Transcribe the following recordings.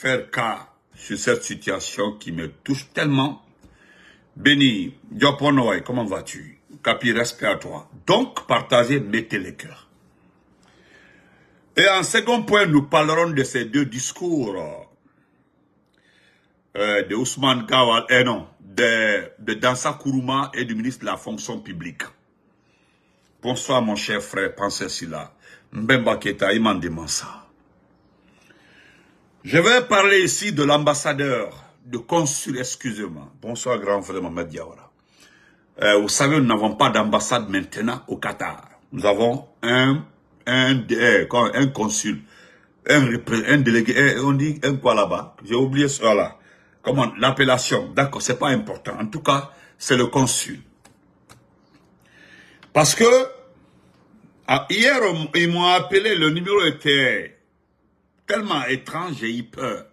faire cas sur cette situation qui me touche tellement. Béni, Dioponoy, comment vas-tu? Capi, respect à toi. Donc, partagez, mettez les cœurs. Et en second point, nous parlerons de ces deux discours de Ousmane Gawal, de Dansa Kourouma et du ministre de la fonction publique. Bonsoir mon cher frère, pensez Silla. Mbemba Keta, Imande Mansa. Je vais parler ici de l'ambassadeur, de consul, excusez-moi. Bonsoir grand frère Mohamed Diawara. Vous savez, nous n'avons pas d'ambassade maintenant au Qatar. Nous avons un consul, un délégué, on dit un quoi là-bas? J'ai oublié ça là. Comment? L'appellation. D'accord, c'est pas important. En tout cas, c'est le consul. Parce que, hier, ils m'ont appelé, le numéro était tellement étrange, j'ai eu peur.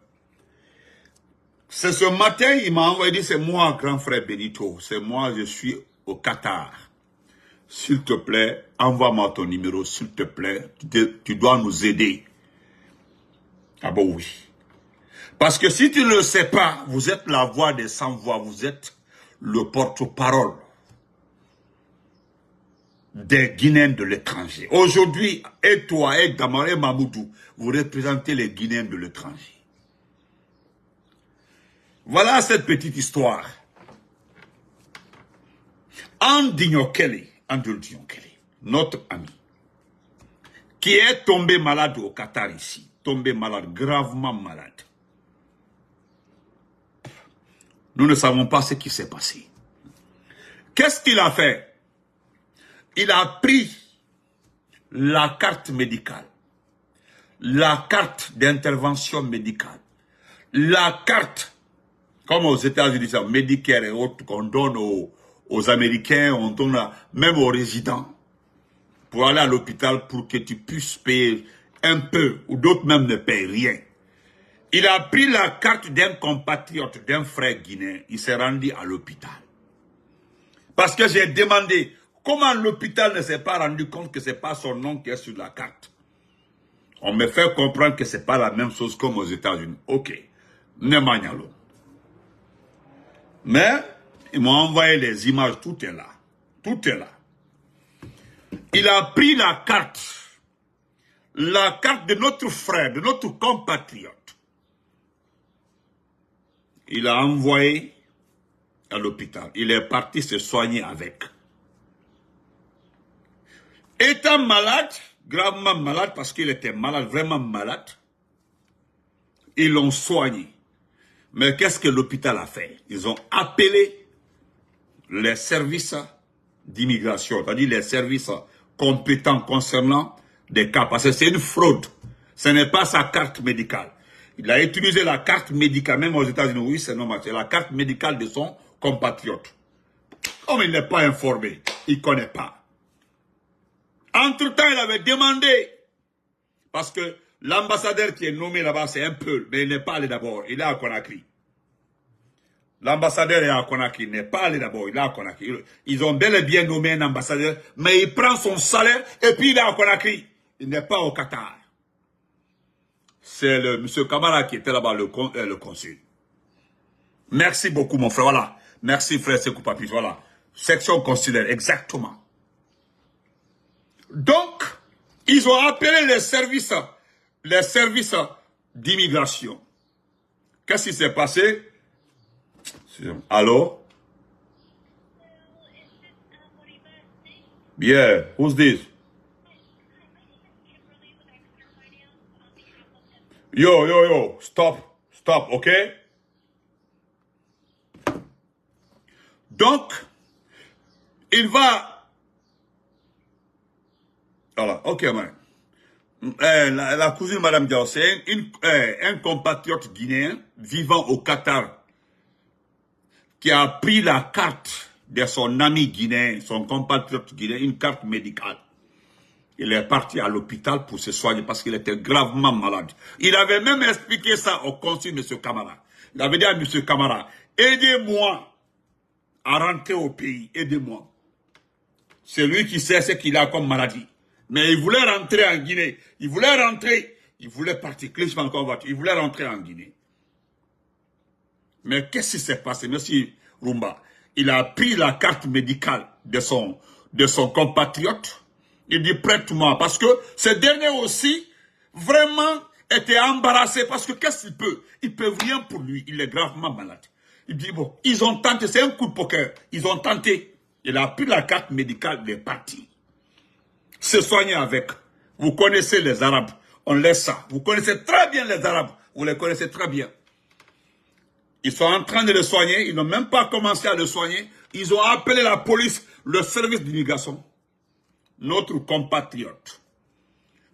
C'est ce matin, il m'a envoyé, dit, c'est moi, grand frère Benito, c'est moi, je suis au Qatar. S'il te plaît, envoie-moi ton numéro, s'il te plaît, tu dois nous aider. Ah bon, oui. Parce que si tu ne le sais pas, vous êtes la voix des sans-voix, vous êtes le porte-parole des Guinéens de l'étranger. Aujourd'hui, et toi, et Gamara, et Mamoudou, vous représentez les Guinéens de l'étranger. Voilà cette petite histoire. Andrew Dignokele, notre ami, qui est tombé malade au Qatar ici, tombé malade, gravement malade. Nous ne savons pas ce qui s'est passé. Qu'est-ce qu'il a fait? Il a pris la carte médicale, la carte d'intervention médicale, la carte, comme aux États-Unis, Medicare et autres, qu'on donne aux Américains, on donne même aux résidents, pour aller à l'hôpital pour que tu puisses payer un peu, ou d'autres même ne payent rien. Il a pris la carte d'un compatriote, d'un frère guinéen, il s'est rendu à l'hôpital. Parce que j'ai demandé, comment l'hôpital ne s'est pas rendu compte que ce n'est pas son nom qui est sur la carte? On me fait comprendre que ce n'est pas la même chose comme aux États-Unis. Ok. Nemanyalo. Mais, ils m'ont envoyé les images, tout est là. Tout est là. Il a pris la carte de notre frère, de notre compatriote. Il a envoyé à l'hôpital. Il est parti se soigner avec. Étant malade, gravement malade, parce qu'il était malade, vraiment malade, ils l'ont soigné. Mais qu'est-ce que l'hôpital a fait? Ils ont appelé les services d'immigration, c'est-à-dire les services compétents concernant des cas, parce que c'est une fraude. Ce n'est pas sa carte médicale. Il a utilisé la carte médicale, même aux États-Unis, oui, c'est normal, c'est la carte médicale de son compatriote. Comme il n'est pas informé, il ne connaît pas. Entre-temps, il avait demandé, parce que l'ambassadeur qui est nommé là-bas, c'est un peu, mais il n'est pas allé d'abord, il est à Conakry. L'ambassadeur est à Conakry, il n'est pas allé d'abord, il est à Conakry. Ils ont bel et bien nommé un ambassadeur, mais il prend son salaire et puis il est à Conakry. Il n'est pas au Qatar. C'est le monsieur Kamara qui était là-bas, le consul. Merci beaucoup, mon frère. Voilà. Merci, frère Sekou Papis. Voilà. Section consulaire, exactement. Donc, ils ont appelé les services d'immigration. Qu'est-ce qui s'est passé? Allô? Yeah, who's this? Yo, stop, ok? Donc, il va... Voilà, ok, man. La cousine Madame Diao, c'est un compatriote guinéen vivant au Qatar qui a pris la carte de son ami guinéen, son compatriote guinéen, une carte médicale. Il est parti à l'hôpital pour se soigner parce qu'il était gravement malade. Il avait même expliqué ça au consul M. Kamara. Il avait dit à M. Kamara, aidez-moi à rentrer au pays, aidez-moi. C'est lui qui sait ce qu'il a comme maladie. Mais il voulait rentrer en Guinée. Il voulait partir, il voulait rentrer en Guinée. Mais qu'est-ce qui s'est passé, monsieur Rumba? Il a pris la carte médicale de son compatriote. Il dit prête-moi. Parce que ce dernier aussi, vraiment, était embarrassé. Parce que qu'est-ce qu'il peut? Ils peuvent rien pour lui. Il est gravement malade. Il dit bon, ils ont tenté. C'est un coup de poker. Ils ont tenté. Il a pris la carte médicale, il est parti. Se soigner avec. Vous connaissez les Arabes. On laisse ça. Vous connaissez très bien les Arabes. Vous les connaissez très bien. Ils sont en train de le soigner. Ils n'ont même pas commencé à le soigner. Ils ont appelé la police, le service d'immigration. Notre compatriote.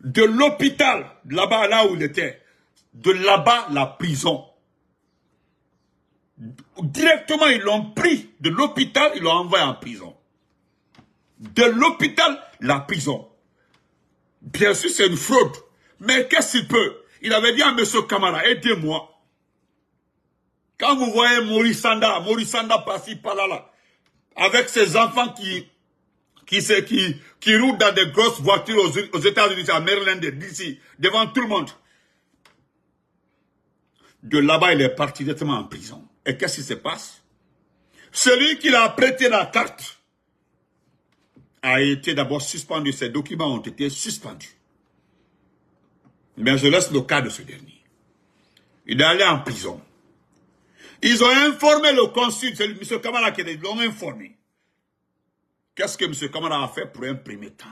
De l'hôpital, là-bas, là où il était. De là-bas, la prison. Directement, ils l'ont pris de l'hôpital, ils l'ont envoyé en prison. De l'hôpital, la prison. Bien sûr, c'est une fraude. Mais qu'est-ce qu'il peut? Il avait dit à M. Camara, aidez-moi. Quand vous voyez Maurice Sanda par-ci, par-là, avec ses enfants qui roulent dans des grosses voitures aux États-Unis, à Maryland, d'ici, devant tout le monde. De là-bas, il est parti directement en prison. Et qu'est-ce qui se passe? Celui qui l'a prêté la carte a été d'abord suspendu. Ses documents ont été suspendus. Mais je laisse le cas de ce dernier. Il est allé en prison. Ils ont informé le consul, c'est M. Kamara qui l'ont informé. Qu'est-ce que M. Kamara a fait pour un premier temps?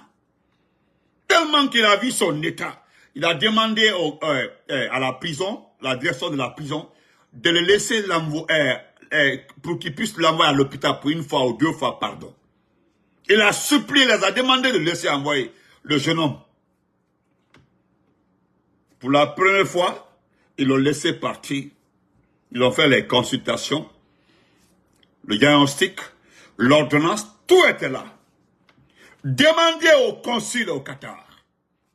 Tellement qu'il a vu son état, il a demandé à la prison, la direction de la prison, de le laisser pour qu'il puisse l'envoyer à l'hôpital pour une fois ou deux fois, pardon. Il a supplié, il les a demandé de laisser envoyer le jeune homme. Pour la première fois, ils l'ont laissé partir. Ils ont fait les consultations, le diagnostic, l'ordonnance, tout était là. Demandez au consul au Qatar.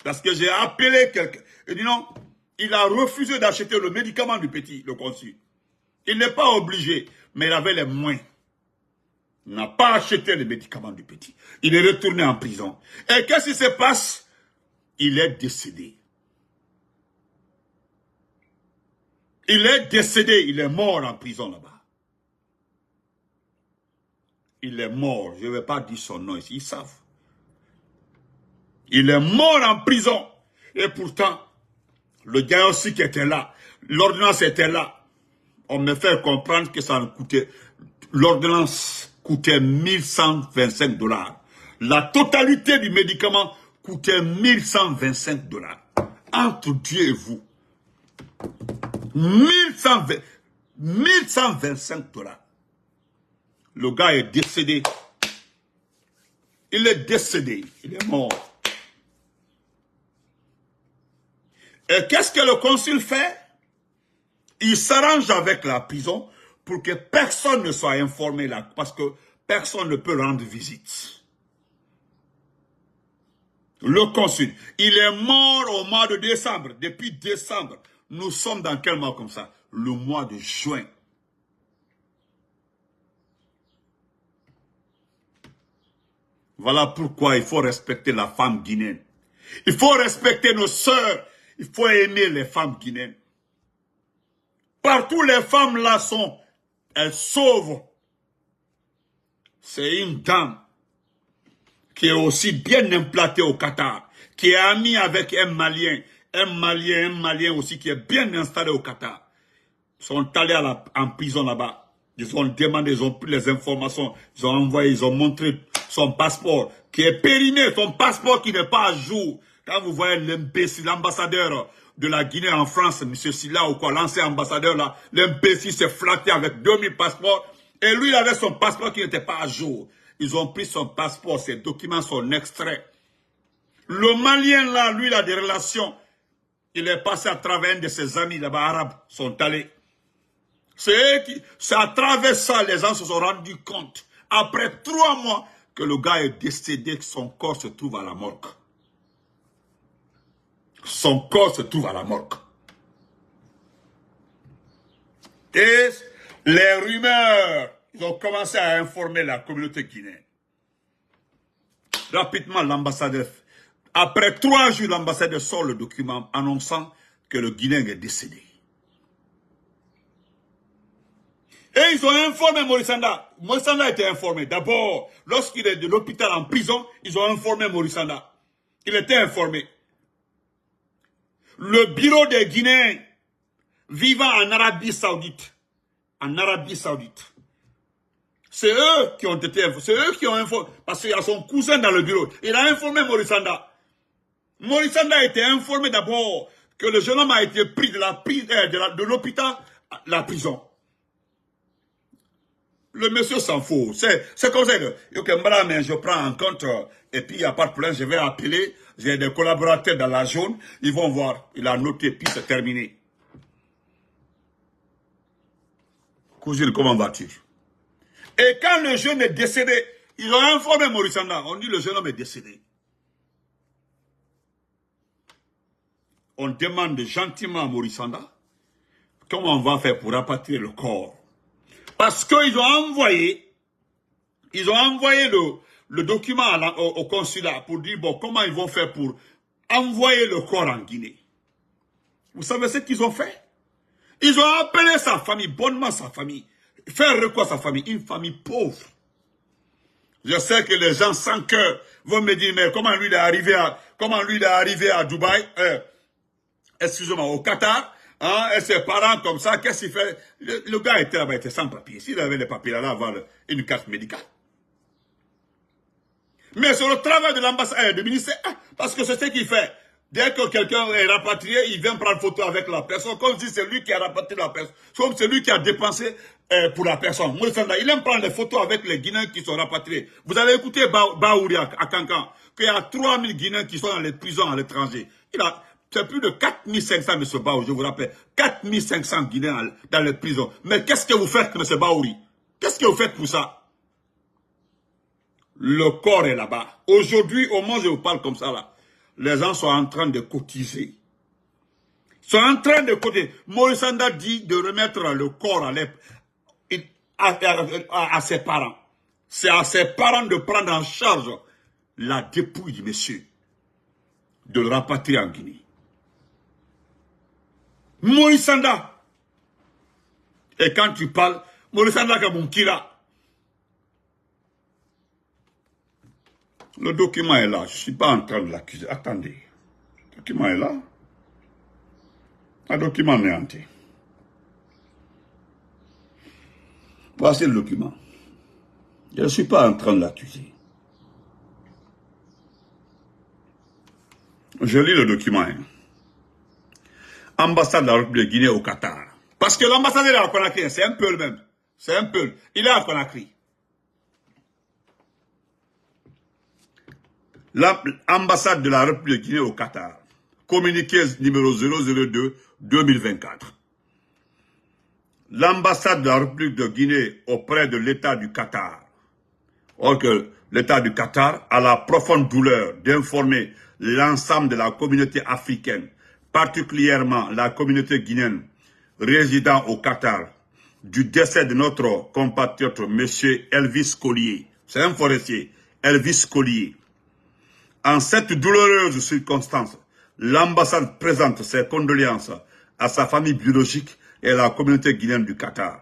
Parce que j'ai appelé quelqu'un. Il dit non, il a refusé d'acheter le médicament du petit, le consul. Il n'est pas obligé, mais il avait les moyens. Il n'a pas acheté le médicament du petit. Il est retourné en prison. Et qu'est-ce qui se passe? Il est décédé. Il est décédé, il est mort en prison là-bas. Il est mort, je ne vais pas dire son nom ici, ils savent. Il est mort en prison. Et pourtant, le diagnostic était là, l'ordonnance était là. On me fait comprendre que ça nous coûtait, l'ordonnance coûtait 1125 $. La totalité du médicament coûtait 1125 $. Entre Dieu et vous. 1125 $. Le gars est décédé. Il est décédé. Il est mort. Et qu'est-ce que le consul fait? Il s'arrange avec la prison pour que personne ne soit informé là, parce que personne ne peut rendre visite. Le consul, il est mort au mois de décembre. Depuis décembre, nous sommes dans quel mois comme ça? Le mois de juin. Voilà pourquoi il faut respecter la femme guinéenne. Il faut respecter nos sœurs. Il faut aimer les femmes guinéennes. Partout les femmes là sont, elles sauvent. C'est une dame qui est aussi bien implantée au Qatar, qui est amie avec un Malien aussi qui est bien installé au Qatar. Ils sont allés en prison là-bas. Ils ont demandé, ils ont pris les informations, ils ont envoyé, ils ont montré son passeport qui est périmé, son passeport qui n'est pas à jour. Quand vous voyez l'imbécile, l'ambassadeur de la Guinée en France, M. Silla ou quoi, l'ancien ambassadeur là, l'imbécile s'est flatté avec 2000 passeports et lui il avait son passeport qui n'était pas à jour. Ils ont pris son passeport, ses documents sont extraits. Le Malien là, lui il a des relations. Il est passé à travers un de ses amis là-bas arabes, sont allés. C'est à travers ça, les gens se sont rendus compte, après 3 mois, que le gars est décédé, que son corps se trouve à la morgue. Son corps se trouve à la morgue. Et les rumeurs, ils ont commencé à informer la communauté guinéenne. Rapidement, l'ambassadeur, après 3 jours, l'ambassadeur sort le document annonçant que le Guinéen est décédé. Et ils ont informé Maurice Sanda. Maurice Sanda a été informé. D'abord, lorsqu'il est de l'hôpital en prison, ils ont informé Maurice Sanda. Il était informé. Le bureau des Guinéens vivant en Arabie Saoudite. En Arabie Saoudite. C'est eux qui ont été informés. C'est eux qui ont informé. Parce qu'il y a son cousin dans le bureau. Il a informé Maurice Sanda. Maurice Sanda a été informé d'abord que le jeune homme a été pris de l'hôpital à la prison. Le monsieur s'en fout. C'est comme ça que je prends en compte et puis il n'y a pas de problème, je vais appeler. J'ai des collaborateurs dans la zone, ils vont voir. Il a noté, puis c'est terminé. Cousine, comment vas-tu? Et quand le jeune est décédé, ils ont informé Maurice Sanda. On dit le jeune homme est décédé. On demande gentiment à Maurice Sanda comment on va faire pour rapatrier le corps. Parce qu'ils ont envoyé le document au consulat pour dire bon, comment ils vont faire pour envoyer le corps en Guinée. Vous savez ce qu'ils ont fait? Ils ont appelé sa famille, bonnement sa famille. Faire recours à sa famille, une famille pauvre. Je sais que les gens sans cœur vont me dire, mais comment lui il est arrivé à Dubaï, excusez-moi, au Qatar, hein, et ses parents comme ça, qu'est-ce qu'il fait? Le gars était là-bas, il était sans papier. S'il avait les papiers, il allait avoir une carte médicale. Mais sur le travail de l'ambassade, du ministère, parce que c'est ce qu'il fait. Dès que quelqu'un est rapatrié, il vient prendre photo avec la personne, comme si c'est lui qui a rapatrié la personne, comme c'est lui qui a dépensé pour la personne. Maurice Sanda, il aime prendre des photos avec les Guinéens qui sont rapatriés. Vous avez écouté Baouri à Kankan, qu'il y a 3000 Guinéens qui sont dans les prisons à l'étranger. C'est plus de 4500, M. Baouri, je vous rappelle. 4500 Guinéens dans les prisons. Mais qu'est-ce que vous faites, M. Baouri? Qu'est-ce que vous faites pour ça? Le corps est là-bas. Aujourd'hui, au moment où je vous parle comme ça, là, les gens sont en train de cotiser. Ils sont en train de cotiser. Maurice Sanda dit de remettre le corps à ses parents. C'est à ses parents de prendre en charge la dépouille du monsieur. De le rapatrier en Guinée. Maurice Sanda. Et quand tu parles, Maurice Sanda Kaboukira. Le document est là. Je ne suis pas en train de l'accuser. Attendez. Le document est là. Un document néanti. Voici le document. Je ne suis pas en train de l'accuser. Je lis le document. Hein. Ambassade de la République de Guinée au Qatar. Parce que l'ambassadeur est à Conakry, c'est un peu le même. C'est un peu. Il est à Conakry. L'ambassade de la République de Guinée au Qatar. Communiqué numéro 002-2024. L'ambassade de la République de Guinée auprès de l'État du Qatar. Or que l'État du Qatar a la profonde douleur d'informer l'ensemble de la communauté africaine, particulièrement la communauté guinéenne résidant au Qatar, du décès de notre compatriote M. Elvis Collier. C'est un forestier, Elvis Collier. En cette douloureuse circonstance, l'ambassade présente ses condoléances à sa famille biologique et à la communauté guinéenne du Qatar.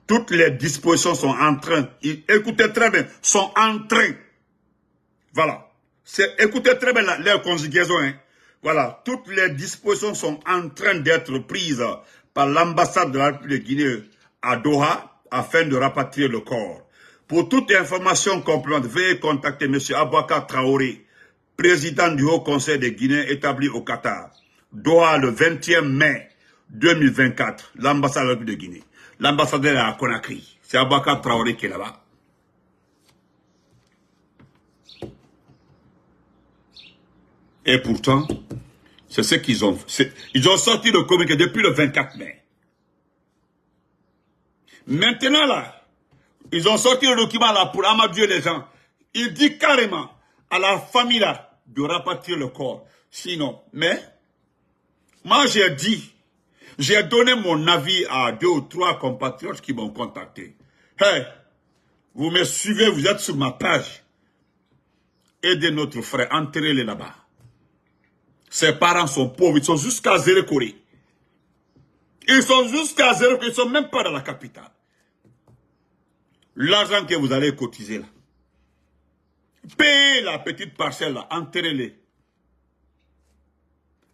Toutes les dispositions sont en train, écoutez très bien, sont en train, voilà, écoutez très bien leur conjugaison, hein. Voilà, toutes les dispositions sont en train d'être prises par l'ambassade de la République de Guinée à Doha afin de rapatrier le corps. Pour toute information complémentaire, veuillez contacter M. Abouaka Traoré, président du Haut Conseil des Guinéens établi au Qatar. Doha le 20e mai 2024, l'ambassade de la République de Guinée. L'ambassadeur est à Conakry. C'est Abouaka Traoré qui est là-bas. Et pourtant, c'est ce qu'ils ont fait. Ils ont sorti le communiqué depuis le 24 mai. Maintenant, là, ils ont sorti le document là pour amadouer les gens. Il dit carrément à la famille là de rapatrier le corps. Sinon, mais, moi j'ai donné mon avis à 2 ou 3 compatriotes qui m'ont contacté. Hey, vous me suivez, vous êtes sur ma page. Aidez notre frère, enterrez-les là-bas. Ses parents sont pauvres, ils sont jusqu'à Zérékoré. Ils sont jusqu'à Zérékoré, ils ne sont même pas dans la capitale. L'argent que vous allez cotiser là. Payez la petite parcelle là, enterrez-les.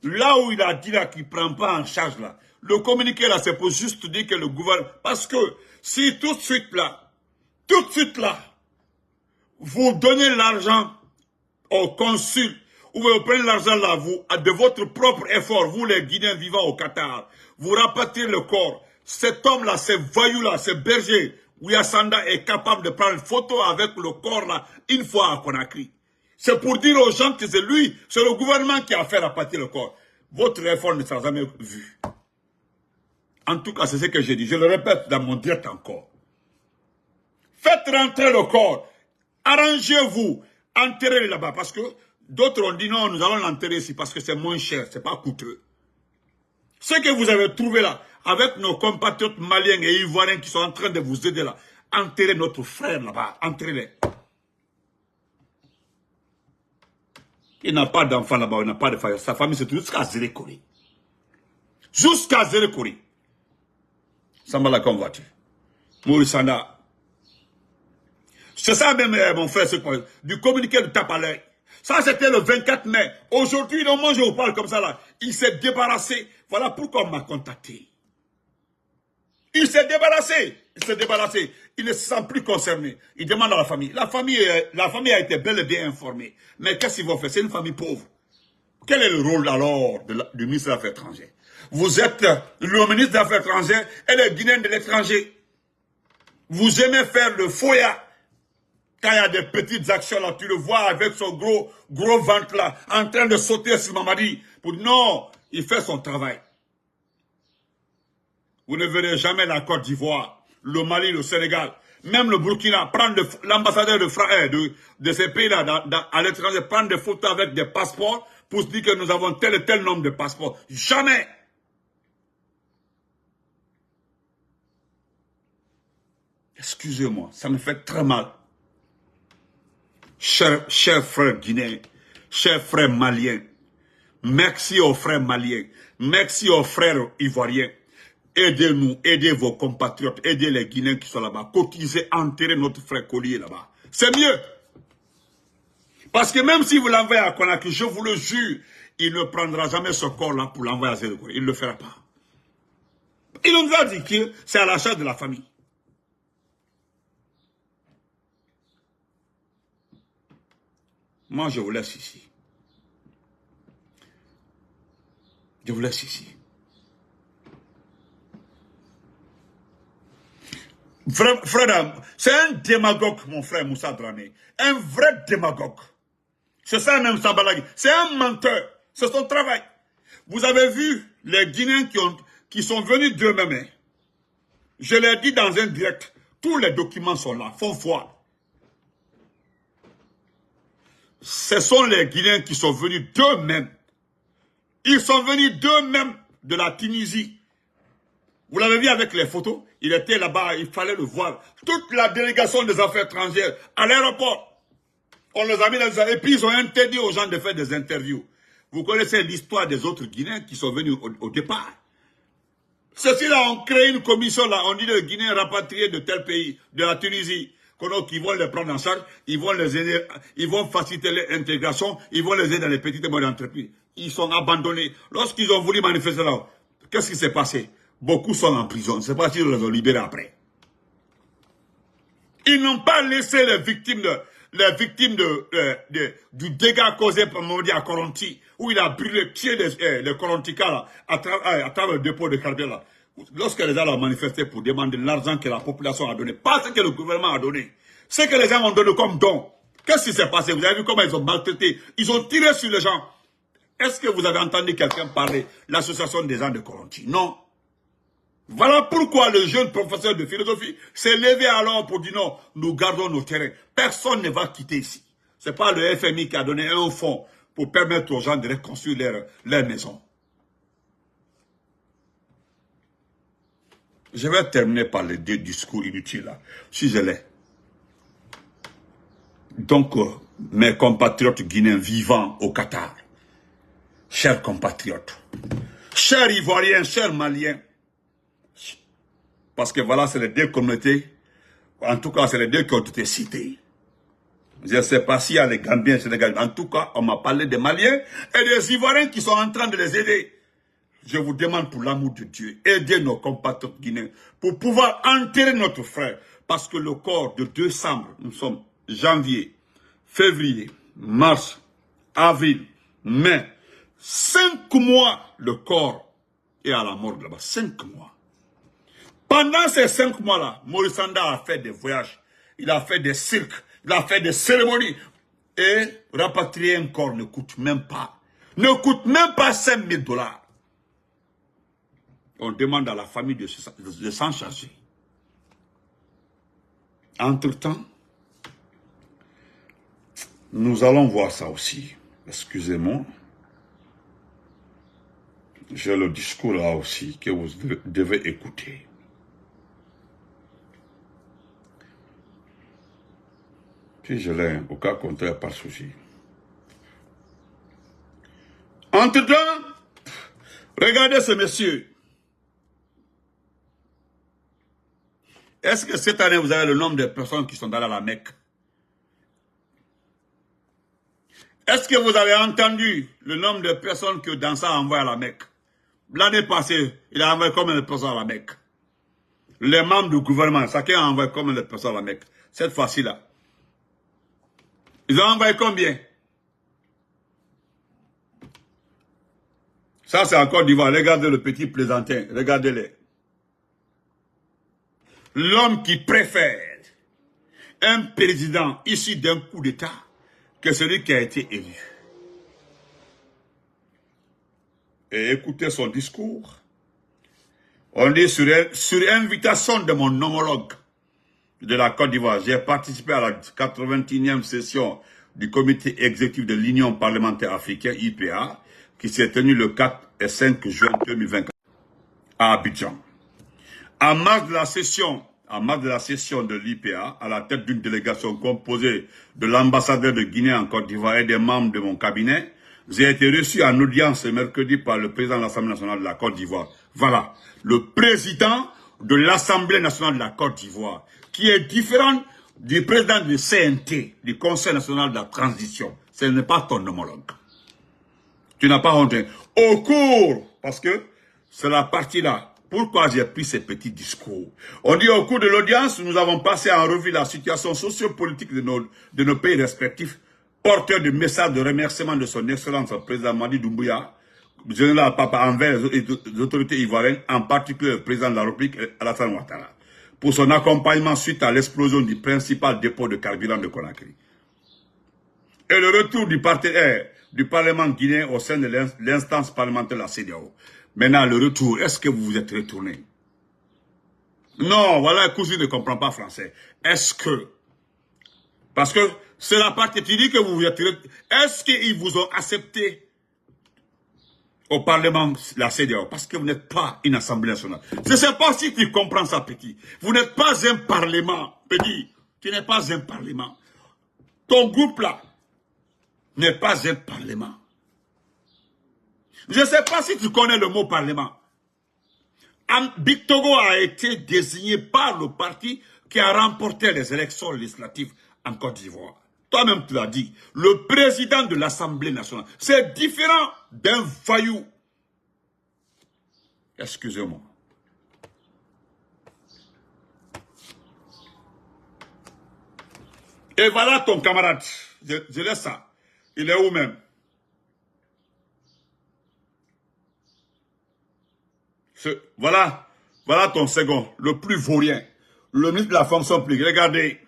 Là où il a dit là qu'il ne prend pas en charge là, le communiqué là, c'est pour juste dire que le gouvernement... Parce que si tout de suite là, vous donnez l'argent au consul, ou vous prenez l'argent là, vous, de votre propre effort, vous les Guinéens vivant au Qatar, vous rapatriez le corps. Cet homme là, ce voyou là, ce berger, Ouya Sanda est capable de prendre une photo avec le corps là, une fois à Conakry. C'est pour dire aux gens que c'est lui, c'est le gouvernement qui a fait rapatrier le corps. Votre effort ne sera jamais vu. En tout cas, c'est ce que j'ai dit. Je le répète dans mon direct encore. Faites rentrer le corps. Arrangez-vous. Enterrez-le là-bas. Parce que d'autres ont dit non, nous allons l'enterrer ici parce que c'est moins cher, c'est pas coûteux. Ce que vous avez trouvé là, avec nos compatriotes maliens et ivoiriens qui sont en train de vous aider là, enterrez notre frère là-bas. Enterrez-les. Il n'a pas d'enfant là-bas, il n'a pas de famille. Sa famille, c'est jusqu'à Zélékori. Jusqu'à Zélékori. Sambala comme voiture. Mourisanda. C'est ça même, mon frère, du communiqué de tape à l'œil. Ça, c'était le 24 mai. Aujourd'hui, au moment où je vous parle comme ça, là, il s'est débarrassé. Voilà pourquoi on m'a contacté. Il s'est débarrassé. Il ne se sent plus concerné. Il demande à la famille. La famille a été bel et bien informée. Mais qu'est-ce qu'ils vont faire? C'est une famille pauvre. Quel est le rôle alors du ministre des Affaires étrangères? Vous êtes le ministre des Affaires étrangères et le Guinéen de l'étranger. Vous aimez faire le foya. Quand il y a des petites actions là, tu le vois avec son gros ventre là, en train de sauter sur Mamadi. Non, il fait son travail. Vous ne verrez jamais la Côte d'Ivoire, le Mali, le Sénégal, même le Burkina, prendre l'ambassadeur de ces pays-là à l'étranger, prendre des photos avec des passeports pour se dire que nous avons tel et tel nombre de passeports. Jamais. Excusez-moi, ça me fait très mal. Chers frères guinéens, chers frères maliens, merci aux frères maliens, merci aux frères ivoiriens. Aidez-nous, aidez vos compatriotes, aidez les Guinéens qui sont là-bas. Cotisez, enterrez notre frère Collier là-bas. C'est mieux. Parce que même si vous l'envoyez à Conakry, je vous le jure, il ne prendra jamais ce corps-là pour l'envoyer à Zélékori. Il ne le fera pas. Il nous a dit que c'est à la charge de la famille. Moi, je vous laisse ici. Je vous laisse ici. Frère, c'est un démagogue, mon frère Moussa Dramé. Un vrai démagogue. C'est ça même Sambalagi. C'est un menteur. C'est son travail. Vous avez vu les Guinéens qui sont venus d'eux-mêmes. Je l'ai dit dans un direct. Tous les documents sont là. Font foi. Ce sont les Guinéens qui sont venus d'eux-mêmes. Ils sont venus d'eux-mêmes de la Tunisie. Vous l'avez vu avec les photos, il était là-bas, il fallait le voir. Toute la délégation des affaires étrangères à l'aéroport, on les a mis dans les... Et puis ils ont interdit aux gens de faire des interviews. Vous connaissez l'histoire des autres Guinéens qui sont venus au départ. Ceux-ci-là ont créé une commission, là, on dit les Guinéens rapatriés de tel pays, de la Tunisie, qui vont les prendre en charge, ils vont les aider, ils vont faciliter l'intégration, ils vont les aider dans les petites et moyennes entreprises. Ils sont abandonnés. Lorsqu'ils ont voulu manifester là, qu'est-ce qui s'est passé? Beaucoup sont en prison. C'est pas s'ils les ont libérés après. Ils n'ont pas laissé les victimes du dégât causé par Mamadi à Koronti, où il a brûlé, tué les Korontika là, à travers le dépôt de carburant là. Lorsque les gens ont manifesté pour demander l'argent que la population a donné, pas ce que le gouvernement a donné, ce que les gens ont donné comme don. Qu'est-ce qui s'est passé? Vous avez vu comment ils ont maltraité? Ils ont tiré sur les gens. Est-ce que vous avez entendu quelqu'un parler l'association des gens de Koronti? Non. Voilà pourquoi le jeune professeur de philosophie s'est levé alors pour dire non, nous gardons nos terrains. Personne ne va quitter ici. Ce n'est pas le FMI qui a donné un fonds pour permettre aux gens de reconstruire leur maison. Je vais terminer par les deux discours inutiles là, si je l'ai. Donc, mes compatriotes guinéens vivant au Qatar, chers compatriotes, chers Ivoiriens, chers Maliens, parce que voilà, c'est les deux communautés En tout cas, c'est les deux qui ont été cités. Je ne sais pas s'il y a les Gambiens, Sénégalais. En tout cas, on m'a parlé des Maliens et des Ivoiriens qui sont en train de les aider. Je vous demande pour l'amour de Dieu, aidez nos compatriotes guinéens pour pouvoir enterrer notre frère. Parce que le corps de décembre, nous sommes janvier, février, mars, avril, mai. 5 mois, le corps est à la mort là-bas. 5 mois. Pendant ces 5 mois-là, Maurice Sanda a fait des voyages. Il a fait des cirques. Il a fait des cérémonies. Et rapatrier un corps ne coûte même pas. Ne coûte même pas 5 000 $. On demande à la famille de s'en charger. Entre-temps, nous allons voir ça aussi. Excusez-moi. J'ai le discours là aussi que vous devez écouter. Puis je l'ai, au cas contraire, pas de souci. Entre-temps, regardez ce monsieur. Est-ce que cette année, vous avez le nombre de personnes qui sont allées à la Mecque? Est-ce que vous avez entendu le nombre de personnes que Dansa a envoyé à la Mecque? L'année passée, il a envoyé combien de personnes à la Mecque? Les membres du gouvernement, chacun a envoyé combien de personnes à la Mecque? Cette fois-ci-là. Ils ont envoyé combien? Ça, c'est en Côte d'Ivoire. Regardez le petit plaisantin. Regardez-les. L'homme qui préfère un président issu d'un coup d'État que celui qui a été élu. Et écoutez son discours. On dit sur invitation de mon homologue de la Côte d'Ivoire, j'ai participé à la 81e session du comité exécutif de l'Union parlementaire africaine, IPA, qui s'est tenue le 4 et 5 juin 2024 à Abidjan. En marge de la session de l'IPA, à la tête d'une délégation composée de l'ambassadeur de Guinée en Côte d'Ivoire et des membres de mon cabinet, j'ai été reçu en audience ce mercredi par le président de l'Assemblée nationale de la Côte d'Ivoire. Voilà, le président de l'Assemblée nationale de la Côte d'Ivoire, qui est différent du président du CNT, du Conseil national de la transition. Ce n'est pas ton homologue. Tu n'as pas honte. Au cours, parce que c'est la partie-là. Pourquoi j'ai pris ces petits discours? On dit au cours de l'audience, nous avons passé en revue la situation sociopolitique de nos pays respectifs, porteur de messages de remerciement de son excellence le président Madi Doumbouya, général Papa envers les autorités ivoiriennes, en particulier le président de la République, Alassane Ouattara, pour son accompagnement suite à l'explosion du principal dépôt de carburant de Conakry. Et le retour du partenaire du Parlement guinéen au sein de l'instance parlementaire de la CEDEAO. Maintenant, le retour, est-ce que vous vous êtes retourné? Non, voilà, Kouzi ne comprend pas français. Est-ce que, parce que c'est la partie qui dit que vous vous êtes retourné. Est-ce qu'ils vous ont accepté au Parlement, la CEDEAO? Parce que vous n'êtes pas une Assemblée nationale. Je ne sais pas si tu comprends ça, petit. Vous n'êtes pas un Parlement, petit. Tu n'es pas un Parlement. Ton groupe là n'est pas un Parlement. Je ne sais pas si tu connais le mot Parlement. Big Togo a été désigné par le parti qui a remporté les élections législatives en Côte d'Ivoire. Toi-même, tu l'as dit. Le président de l'Assemblée nationale. C'est différent d'un voyou. Excusez-moi. Et voilà ton camarade. Je laisse ça. Il est où même? Voilà ton second, le plus vaurien, le ministre de la fonction publique. Regardez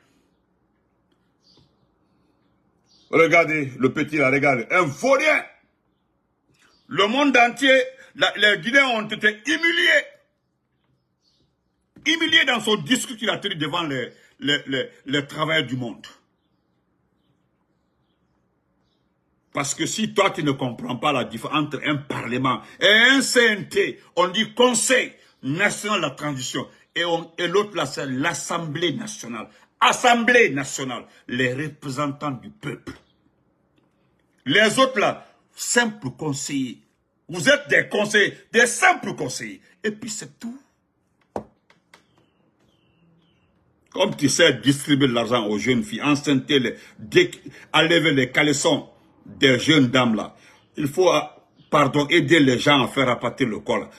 le petit là, regardez, un vaurien. Le monde entier, les Guinéens ont été humiliés dans son discours qu'il a tenu devant les travailleurs du monde. Parce que si toi, tu ne comprends pas la différence entre un Parlement et un CNT, on dit Conseil national de la transition, et l'autre là, c'est l'Assemblée nationale. Assemblée nationale, les représentants du peuple. Les autres là, simples conseillers. Vous êtes des conseillers, des simples conseillers. Et puis c'est tout. Comme tu sais distribuer de l'argent aux jeunes filles, enlever les caleçons des jeunes dames là. Il faut, aider les gens à faire rapater le corps.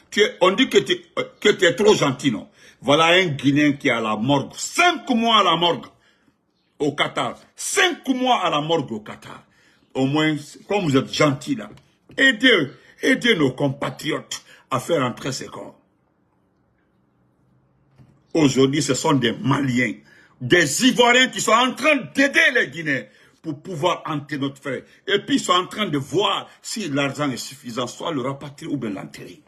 On dit que tu es trop gentil, non? Voilà un Guinéen qui est à la morgue. 5 mois à la morgue au Qatar. 5 mois à la morgue au Qatar. Au moins, comme vous êtes gentil là, aidez nos compatriotes à faire entrer ces corps. Aujourd'hui, ce sont des Maliens, des Ivoiriens qui sont en train d'aider les Guinéens pour pouvoir entrer notre frère. Et puis, ils sont en train de voir si l'argent est suffisant, soit le rapatrier ou bien l'enterrer.